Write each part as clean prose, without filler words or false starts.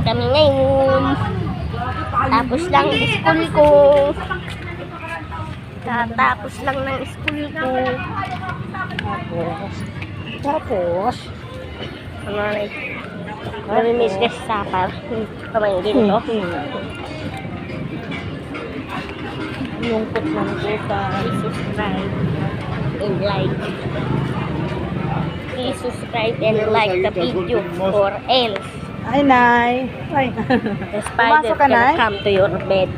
kami ngayon. Tapos lang school ko. Tapos lang ng school ko. Tapos, Namimiss kasi Sapar. Pamangkin ko. lungkot lang po tayo. Subscribe and like. Please subscribe and like the video or else Ay, Nay. Ay. the spider Pumasok ka, Nay? can come to your bed.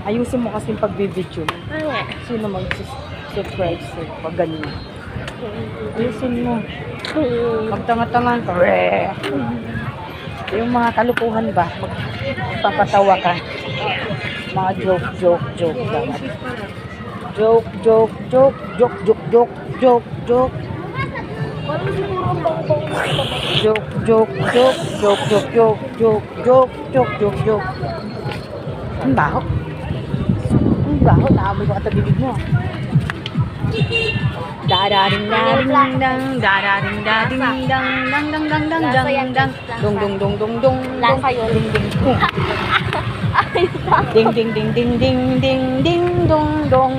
Ayusin mo kasi yung pagbibideo. Ano nga? Sino mag-subscribe sa'yo pag ganyan? Ayusin mo. Magtanga-tanga ka. Yung mga kalukuhan ba? Magpapatawa ka. Mga joke. Joke. Ang baho. Ang baho. Naamoy ko at bibig mo. Dadaring dang dadaring dading dang dong Lasa yun. ding dong.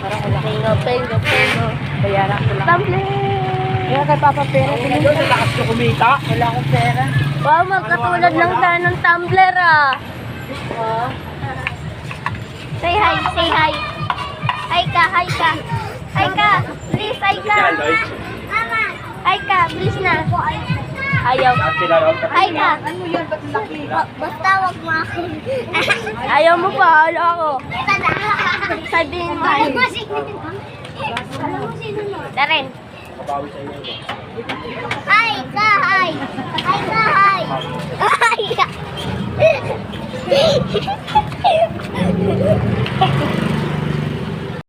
Parang wala. Pengo. Bayaran ko lang. Tumbler! Kaya kay Papa pera. Lakas ko kumita. Wala akong pera. Wow, magkatulad ng tanong tumbler ah. Say hi. Hi ka. Please, hi ka. Hi ka, please na. Ayaw. Hi ka. Ano yun? Ba't laki? Basta wag mo ako. Ayaw mo pa, hala ako. Sabihin mo. Alam mo sino no? Darren. Hi ka. Hi ka.